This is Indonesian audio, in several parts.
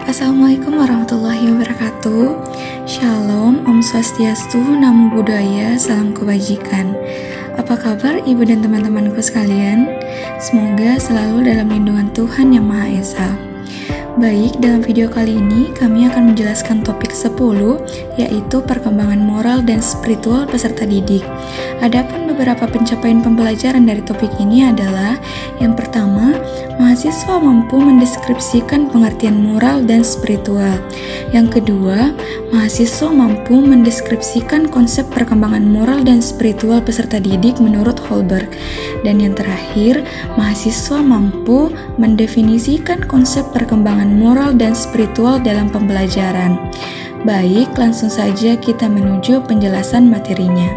Assalamualaikum warahmatullahi wabarakatuh. Shalom, Om Swastiastu, Namo Buddhaya, salam kebajikan. Apa kabar ibu dan teman-temanku sekalian? Semoga selalu dalam lindungan Tuhan Yang Maha Esa. Baik, dalam video kali ini kami akan menjelaskan topik 10, yaitu perkembangan moral dan spiritual peserta didik. Adapun beberapa pencapaian pembelajaran dari topik ini adalah: yang pertama, mahasiswa mampu mendeskripsikan pengertian moral dan spiritual. Yang kedua, mahasiswa mampu mendeskripsikan konsep perkembangan moral dan spiritual peserta didik menurut Holberg. Dan yang terakhir, mahasiswa mampu mendefinisikan konsep perkembangan moral dan spiritual dalam pembelajaran. Baik, langsung saja kita menuju penjelasan materinya.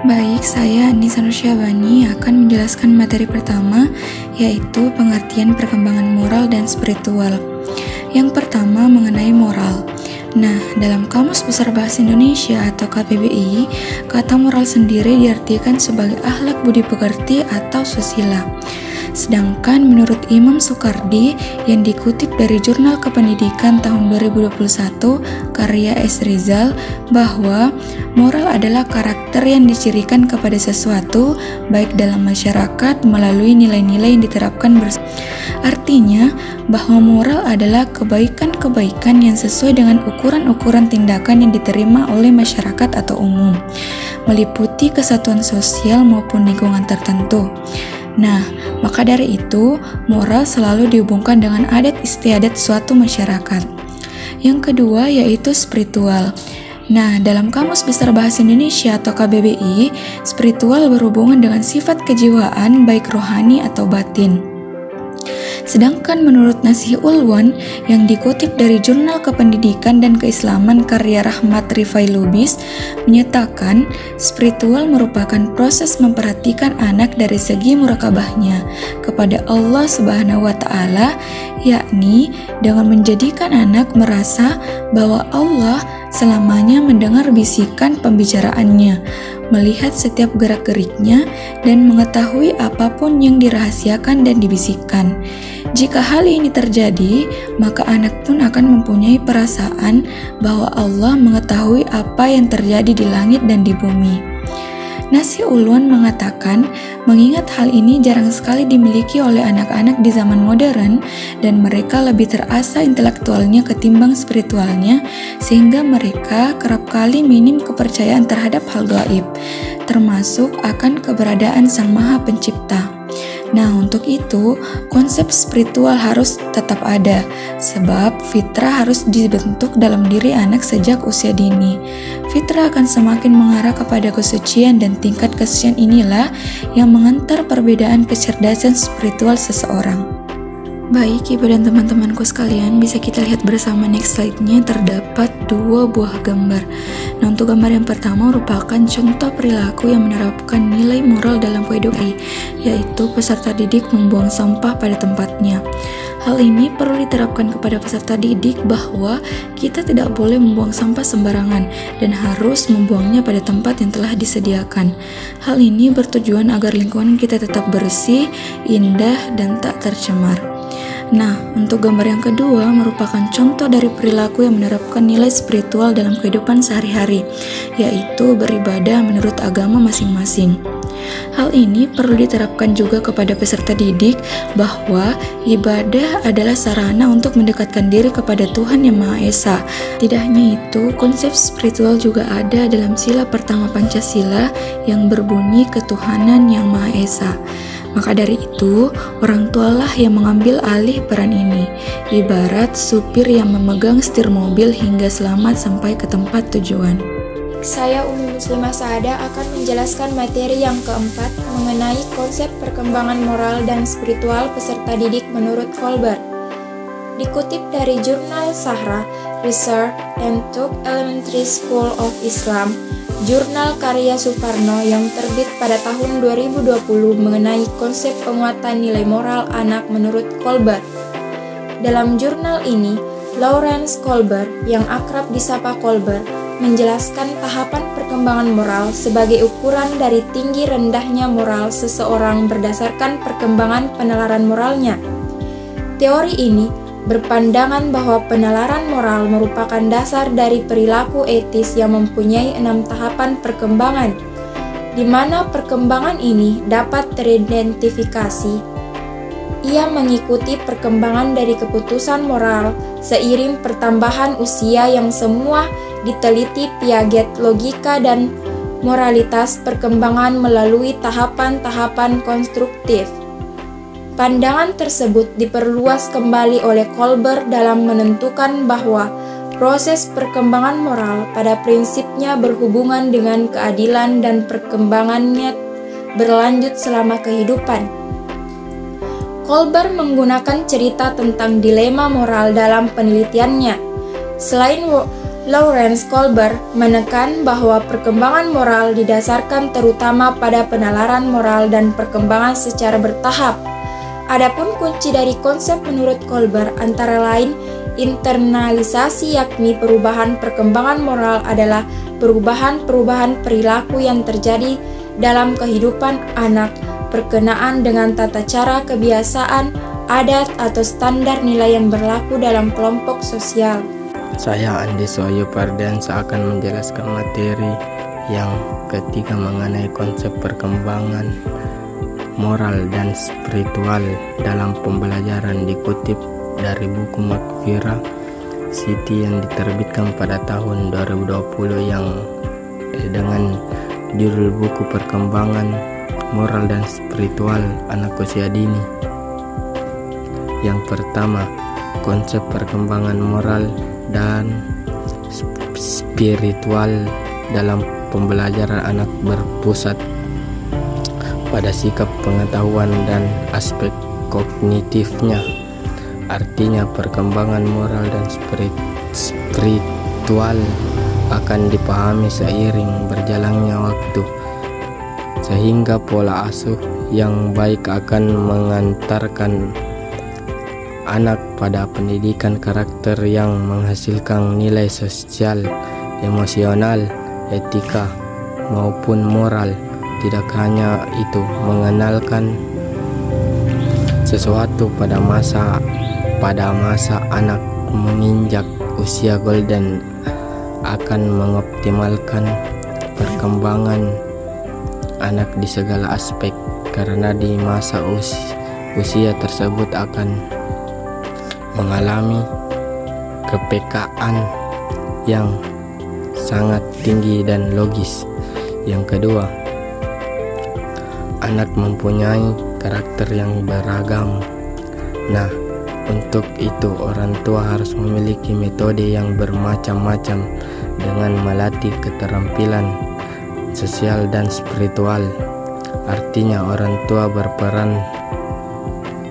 Baik, saya Anissa Nursyabani akan menjelaskan materi pertama, yaitu pengertian perkembangan moral dan spiritual. Yang pertama, mengenai moral. Nah, dalam Kamus Besar Bahasa Indonesia atau KBBI, kata moral sendiri diartikan sebagai akhlak budi pekerti atau susila. Sedangkan menurut Imam Soekardi yang dikutip dari Jurnal Kependidikan tahun 2021 karya S. Rizal, bahwa moral adalah karakter yang dicirikan kepada sesuatu baik dalam masyarakat melalui nilai-nilai yang diterapkan bersama. Artinya bahwa moral adalah kebaikan-kebaikan yang sesuai dengan ukuran-ukuran tindakan yang diterima oleh masyarakat atau umum, meliputi kesatuan sosial maupun lingkungan tertentu. Nah, maka dari itu, moral selalu dihubungkan dengan adat istiadat suatu masyarakat. Yang kedua yaitu spiritual. Nah, dalam Kamus Besar Bahasa Indonesia atau KBBI, spiritual berhubungan dengan sifat kejiwaan baik rohani atau batin. Sedangkan menurut Nasih Ulwan yang dikutip dari Jurnal Kependidikan dan Keislaman karya Rahmat Rifai Lubis menyatakan spiritual merupakan proses memperhatikan anak dari segi murakabahnya kepada Allah Subhanahu wa Ta'ala, yakni dengan menjadikan anak merasa bahwa Allah selamanya mendengar bisikan pembicaraannya, melihat setiap gerak-geriknya, dan mengetahui apapun yang dirahasiakan dan dibisikkan. Jika hal ini terjadi, maka anak pun akan mempunyai perasaan bahwa Allah mengetahui apa yang terjadi di langit dan di bumi. Nasih Ulwan mengatakan, mengingat hal ini jarang sekali dimiliki oleh anak-anak di zaman modern dan mereka lebih terasa intelektualnya ketimbang spiritualnya, sehingga mereka kerap kali minim kepercayaan terhadap hal gaib, termasuk akan keberadaan Sang Maha Pencipta. Nah, untuk itu, konsep spiritual harus tetap ada, sebab fitrah harus dibentuk dalam diri anak sejak usia dini. Fitrah akan semakin mengarah kepada kesucian dan tingkat kesucian inilah yang mengantar perbedaan kecerdasan spiritual seseorang. Baik, ibu dan teman-temanku sekalian, bisa kita lihat bersama next slide-nya, terdapat 2 buah gambar. Nah, untuk gambar yang pertama merupakan contoh perilaku yang menerapkan nilai moral dalam kehidupan, yaitu peserta didik membuang sampah pada tempatnya. Hal ini perlu diterapkan kepada peserta didik bahwa kita tidak boleh membuang sampah sembarangan dan harus membuangnya pada tempat yang telah disediakan. Hal ini bertujuan agar lingkungan kita tetap bersih, indah, dan tak tercemar. Nah, untuk gambar yang kedua merupakan contoh dari perilaku yang menerapkan nilai spiritual dalam kehidupan sehari-hari, yaitu beribadah menurut agama masing-masing. Hal ini perlu diterapkan juga kepada peserta didik bahwa ibadah adalah sarana untuk mendekatkan diri kepada Tuhan Yang Maha Esa. Tidak hanya itu, konsep spiritual juga ada dalam sila pertama Pancasila yang berbunyi ketuhanan Yang Maha Esa. Maka dari itu, orang tualah yang mengambil alih peran ini, ibarat supir yang memegang setir mobil hingga selamat sampai ke tempat tujuan. Saya Umi Muslimah Saada akan menjelaskan materi yang keempat mengenai konsep perkembangan moral dan spiritual peserta didik menurut Holberg. Dikutip dari Jurnal Sahra, Research and Talk Elementary School of Islam, jurnal karya Suparno yang terbit pada tahun 2020 mengenai konsep penguatan nilai moral anak menurut Kolberg. Dalam jurnal ini, Lawrence Kohlberg yang akrab disapa Kolberg menjelaskan tahapan perkembangan moral sebagai ukuran dari tinggi rendahnya moral seseorang berdasarkan perkembangan penalaran moralnya. Teori ini berpandangan bahwa penalaran moral merupakan dasar dari perilaku etis yang mempunyai 6 tahapan perkembangan, di mana perkembangan ini dapat teridentifikasi. Ia mengikuti perkembangan dari keputusan moral seiring pertambahan usia yang semua diteliti Piaget logika dan moralitas perkembangan melalui tahapan-tahapan konstruktif. Pandangan tersebut diperluas kembali oleh Kolber dalam menentukan bahwa proses perkembangan moral pada prinsipnya berhubungan dengan keadilan dan perkembangannya berlanjut selama kehidupan. Kolber menggunakan cerita tentang dilema moral dalam penelitiannya. Selain Lawrence Kolber menekan bahwa perkembangan moral didasarkan terutama pada penalaran moral dan perkembangan secara bertahap. Adapun kunci dari konsep menurut Kolber antara lain internalisasi, yakni perubahan perkembangan moral adalah perubahan-perubahan perilaku yang terjadi dalam kehidupan anak berkenaan dengan tata cara, kebiasaan, adat, atau standar nilai yang berlaku dalam kelompok sosial. Saya Andi Soyo Pardiansa akan menjelaskan materi yang ketiga mengenai konsep perkembangan moral dan spiritual dalam pembelajaran, dikutip dari buku Makfirah City yang diterbitkan pada tahun 2020 yang dengan judul buku Perkembangan Moral dan Spiritual Anak Usia Dini. Yang pertama, konsep perkembangan moral dan spiritual dalam pembelajaran anak berpusat pada sikap pengetahuan dan aspek kognitifnya. Artinya perkembangan moral dan spiritual akan dipahami seiring berjalannya waktu, sehingga pola asuh yang baik akan mengantarkan anak pada pendidikan karakter yang menghasilkan nilai sosial, emosional, etika, maupun moral. Tidak hanya itu, mengenalkan sesuatu pada masa anak menginjak usia golden akan mengoptimalkan perkembangan anak di segala aspek, karena di masa usia tersebut akan mengalami kepekaan yang sangat tinggi dan logis. Yang kedua, anak mempunyai karakter yang beragam. Nah, untuk itu orang tua harus memiliki metode yang bermacam-macam dengan melatih keterampilan sosial dan spiritual. Artinya orang tua berperan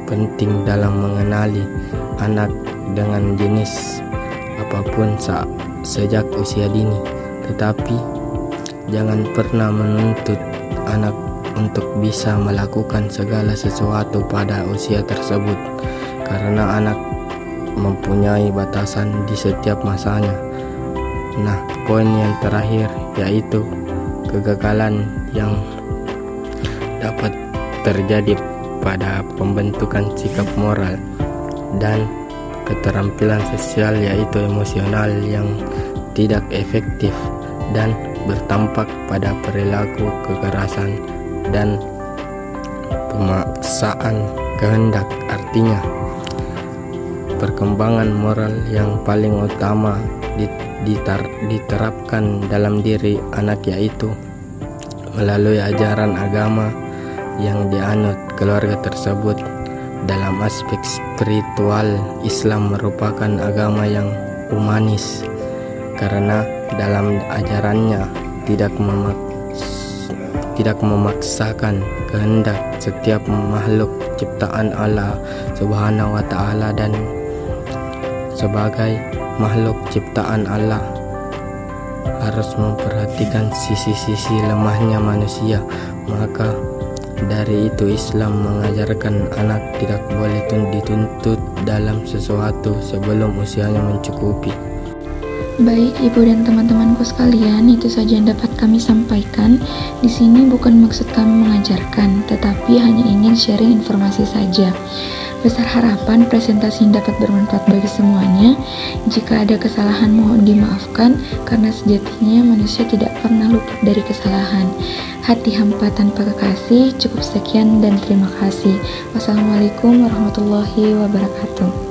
penting dalam mengenali anak dengan jenis apapun sejak usia dini. Tetapi jangan pernah menuntut anak untuk bisa melakukan segala sesuatu pada usia tersebut, karena anak mempunyai batasan di setiap masanya. Nah, poin yang terakhir yaitu kegagalan yang dapat terjadi pada pembentukan sikap moral dan keterampilan sosial, yaitu emosional yang tidak efektif dan bertampak pada perilaku kekerasan dan pemaksaan kehendak. Artinya, perkembangan moral yang paling utama diterapkan dalam diri anak yaitu melalui ajaran agama yang dianut keluarga tersebut. Dalam aspek spiritual, Islam merupakan agama yang humanis karena dalam ajarannya tidak memaksakan kehendak setiap makhluk ciptaan Allah Subhanahu wa Ta'ala, dan sebagai makhluk ciptaan Allah harus memperhatikan sisi-sisi lemahnya manusia. Maka dari itu Islam mengajarkan anak tidak boleh dituntut dalam sesuatu sebelum usianya mencukupi. Baik Ibu dan teman-temanku sekalian, itu saja yang dapat kami sampaikan. Di sini bukan maksud kami mengajarkan, tetapi hanya ingin sharing informasi saja. Besar harapan presentasi ini dapat bermanfaat bagi semuanya. Jika ada kesalahan mohon dimaafkan, karena sejatinya manusia tidak pernah luput dari kesalahan. Hati hampa tanpa kekasih. Cukup sekian dan terima kasih. Wassalamualaikum warahmatullahi wabarakatuh.